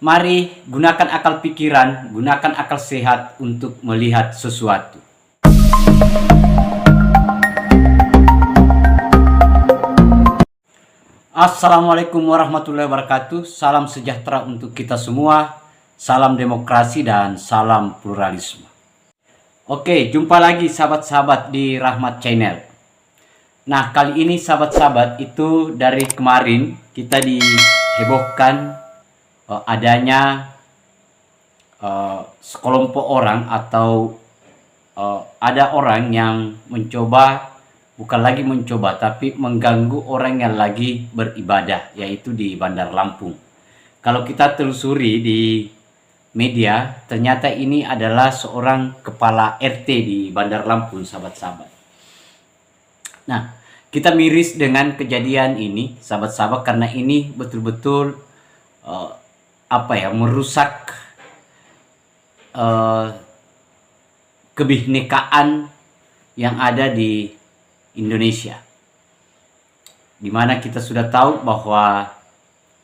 Mari gunakan akal pikiran, gunakan akal sehat untuk melihat sesuatu. Assalamualaikum warahmatullahi wabarakatuh. Salam sejahtera untuk kita semua. Salam demokrasi dan salam pluralisme. Oke, jumpa lagi sahabat-sahabat di Rahmat Channel. Nah, kali ini sahabat-sahabat itu dari kemarin kita dihebohkan adanya sekelompok orang atau ada orang yang mencoba, bukan lagi mencoba, tapi mengganggu orang yang lagi beribadah, yaitu di Bandar Lampung. Kalau kita telusuri di media, ternyata ini adalah seorang kepala RT di Bandar Lampung, sahabat-sahabat. Nah, kita miris dengan kejadian ini, sahabat-sahabat, karena ini betul-betul merusak kebinekaan yang ada di Indonesia, dimana kita sudah tahu bahwa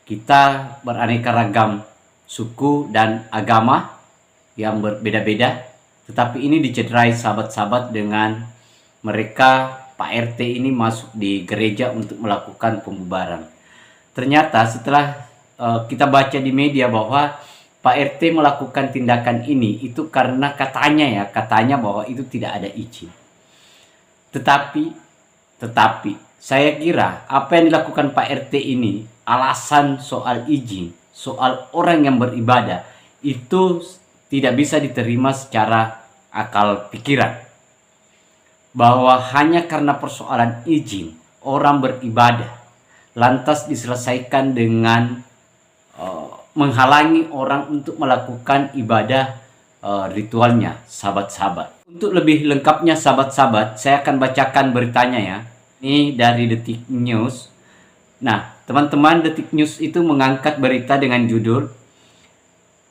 kita beraneka ragam suku dan agama yang berbeda-beda, tetapi ini dicederai sahabat-sahabat dengan mereka Pak RT ini masuk di gereja untuk melakukan pembubaran. Ternyata setelah kita baca di media bahwa Pak RT melakukan tindakan ini itu karena katanya bahwa itu tidak ada izin. Tetapi saya kira apa yang dilakukan Pak RT ini, alasan soal izin, soal orang yang beribadah, itu tidak bisa diterima secara akal pikiran. Bahwa hanya karena persoalan izin orang beribadah lantas diselesaikan dengan menghalangi orang untuk melakukan ibadah ritualnya, sahabat-sahabat. Untuk lebih lengkapnya sahabat-sahabat, saya akan bacakan beritanya ya. Ini dari Detik News. Nah, teman-teman, Detik News itu mengangkat berita dengan judul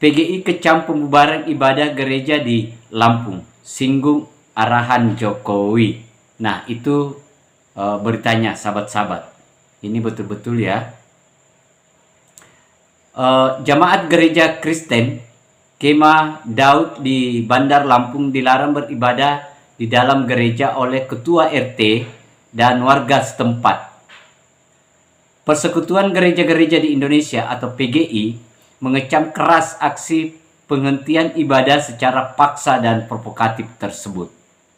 PGI kecam pembubaran ibadah gereja di Lampung, singgung arahan Jokowi. Nah, itu beritanya sahabat-sahabat. Ini betul-betul ya. Jamaat gereja Kristen Kemah Daud di Bandar Lampung dilarang beribadah di dalam gereja oleh ketua RT dan warga setempat. Persekutuan Gereja-Gereja di Indonesia atau PGI mengecam keras aksi penghentian ibadah secara paksa dan provokatif tersebut.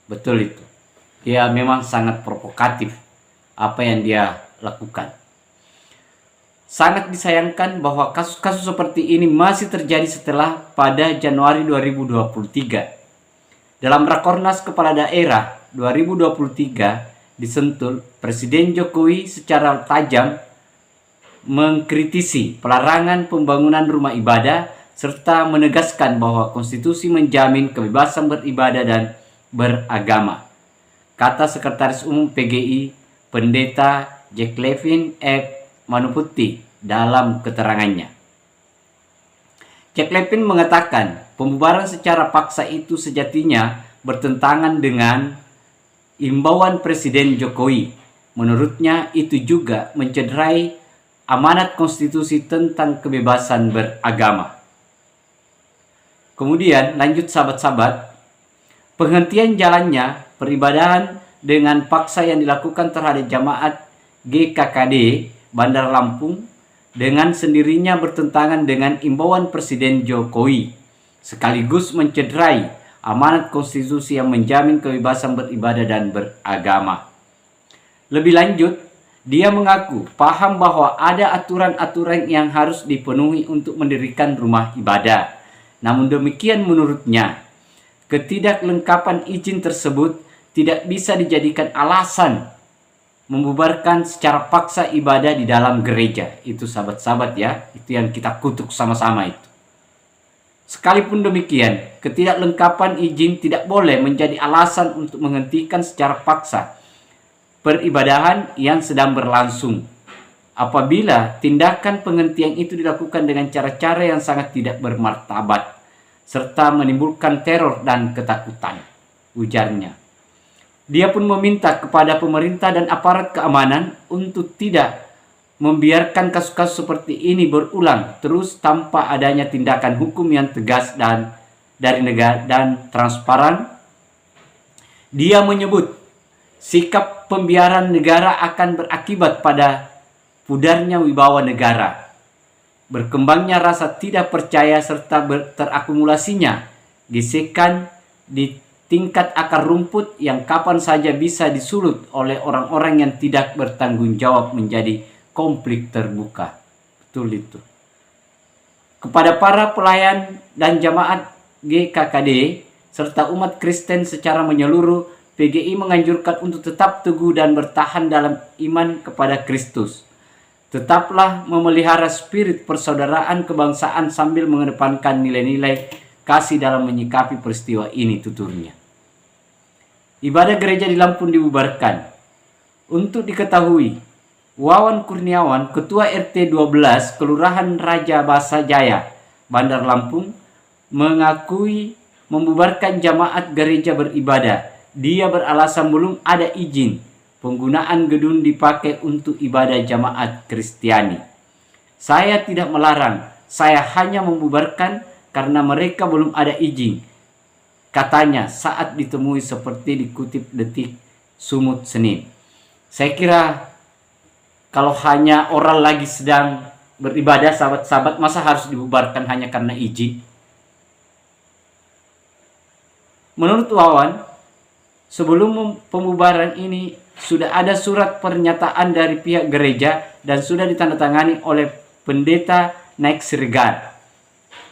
Betul itu. Ya, memang sangat provokatif apa yang dia lakukan. Sangat disayangkan bahwa kasus-kasus seperti ini masih terjadi setelah pada Januari 2023. Dalam Rakornas Kepala Daerah 2023 di Sentul, Presiden Jokowi secara tajam mengkritisi pelarangan pembangunan rumah ibadah serta menegaskan bahwa konstitusi menjamin kebebasan beribadah dan beragama. Kata Sekretaris Umum PGI, Pendeta Jack Levin F. Manuputi dalam keterangannya. Jack Levin mengatakan pembubaran secara paksa itu sejatinya bertentangan dengan imbauan Presiden Jokowi. Menurutnya itu juga mencederai amanat konstitusi tentang kebebasan beragama. Kemudian lanjut sahabat-sahabat, penghentian jalannya peribadahan dengan paksa yang dilakukan terhadap jamaat GKKD Bandar Lampung dengan sendirinya bertentangan dengan imbauan Presiden Jokowi, sekaligus mencederai amanat konstitusi yang menjamin kebebasan beribadah dan beragama. Lebih lanjut, dia mengaku paham bahwa ada aturan-aturan yang harus dipenuhi untuk mendirikan rumah ibadah. Namun demikian menurutnya, ketidaklengkapan izin tersebut tidak bisa dijadikan alasan membubarkan secara paksa ibadah di dalam gereja. Itu sahabat-sahabat ya, itu yang kita kutuk sama-sama itu. Sekalipun demikian, ketidaklengkapan izin tidak boleh menjadi alasan untuk menghentikan secara paksa peribadahan yang sedang berlangsung. Apabila tindakan penghentian itu dilakukan dengan cara-cara yang sangat tidak bermartabat, serta menimbulkan teror dan ketakutan, ujarnya. Dia pun meminta kepada pemerintah dan aparat keamanan untuk tidak membiarkan kasus-kasus seperti ini berulang terus tanpa adanya tindakan hukum yang tegas dan dari negara dan transparan. Dia menyebut sikap pembiaran negara akan berakibat pada pudarnya wibawa negara, berkembangnya rasa tidak percaya serta terakumulasinya gesekan di tingkat akar rumput yang kapan saja bisa disulut oleh orang-orang yang tidak bertanggung jawab menjadi konflik terbuka. Betul itu. Kepada para pelayan dan jamaat GKKD serta umat Kristen secara menyeluruh, PGI menganjurkan untuk tetap teguh dan bertahan dalam iman kepada Kristus. Tetaplah memelihara spirit persaudaraan kebangsaan sambil mengedepankan nilai-nilai kasih dalam menyikapi peristiwa ini, tuturnya. Ibadah gereja di Lampung dibubarkan. Untuk diketahui, Wawan Kurniawan, Ketua RT 12 Kelurahan Raja Basa Jaya, Bandar Lampung, mengakui membubarkan jamaat gereja beribadah. Dia beralasan belum ada izin penggunaan gedung dipakai untuk ibadah jamaat Kristiani. Saya tidak melarang, saya hanya membubarkan karena mereka belum ada izin, katanya saat ditemui seperti dikutip Detik Sumut Senin. Saya kira kalau hanya orang lagi sedang beribadah, sahabat-sahabat, masa harus dibubarkan hanya karena izin? Menurut Wawan, sebelum pembubaran ini sudah ada surat pernyataan dari pihak gereja dan sudah ditandatangani oleh pendeta Naik Siregar.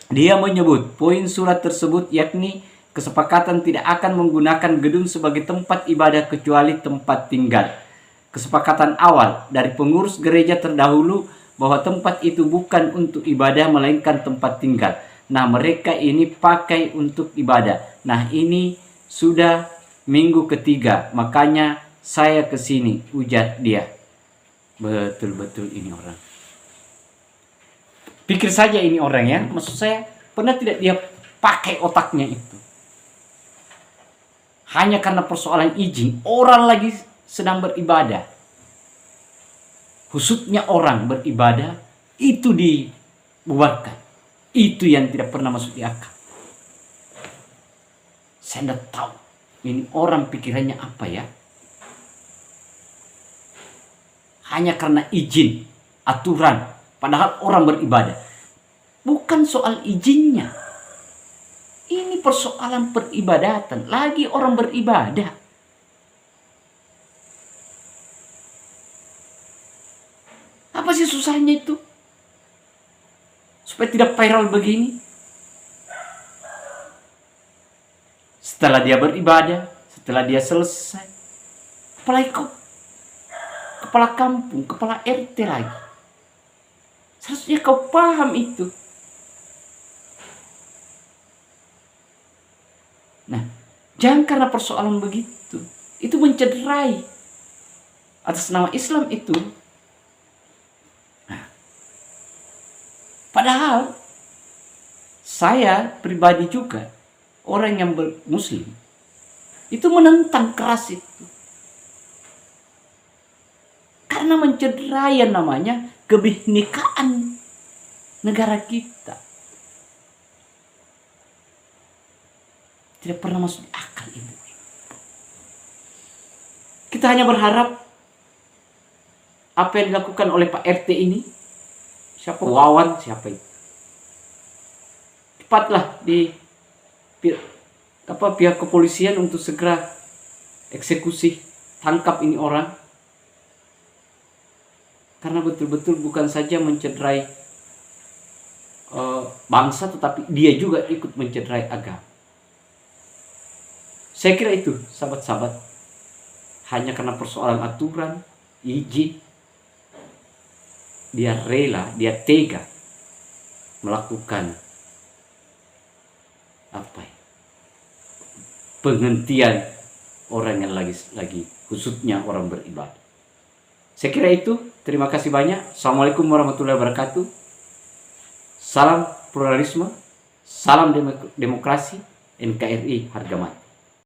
Dia menyebut poin surat tersebut yakni kesepakatan tidak akan menggunakan gedung sebagai tempat ibadah kecuali tempat tinggal. Kesepakatan awal dari pengurus gereja terdahulu bahwa tempat itu bukan untuk ibadah melainkan tempat tinggal. Nah, mereka ini pakai untuk ibadah. Nah, ini sudah minggu ketiga, makanya saya ke sini, ujar dia. Betul-betul ini orang. Pikir saja ini orang ya, maksud saya pernah tidak dia pakai otaknya itu. Hanya karena persoalan izin, orang lagi sedang beribadah. Khususnya orang beribadah itu dibubarkan. Itu yang tidak pernah masuk di akal. Saya tidak tahu ini orang pikirannya apa ya. Hanya karena izin, aturan, padahal orang beribadah. Bukan soal izinnya. Ini persoalan peribadatan. Lagi orang beribadah. Apa sih susahnya itu? Supaya tidak viral begini. Setelah dia beribadah, setelah dia selesai, apalagi kepala kampung, kepala RT lagi. Seharusnya kau paham itu. Nah, jangan karena persoalan begitu. Itu mencederai atas nama Islam itu. Nah, padahal saya pribadi juga orang yang muslim itu menentang keras itu. Karena mencederai yang namanya kebinekaan negara kita. Tidak pernah masuk di akal ini. Kita hanya berharap apa yang dilakukan oleh Pak RT ini, siapa Wawan, siapa itu, cepatlah di pihak kepolisian untuk segera eksekusi, tangkap ini orang. Karena betul-betul bukan saja mencederai bangsa, tetapi dia juga ikut mencederai agama. Saya kira itu, sahabat-sahabat, hanya karena persoalan aturan, izin, dia rela, dia tega melakukan penghentian orang yang lagi khususnya orang beribadah. Saya kira itu. Terima kasih banyak. Assalamualaikum warahmatullahi wabarakatuh. Salam pluralisme, salam demokrasi, NKRI harga mati.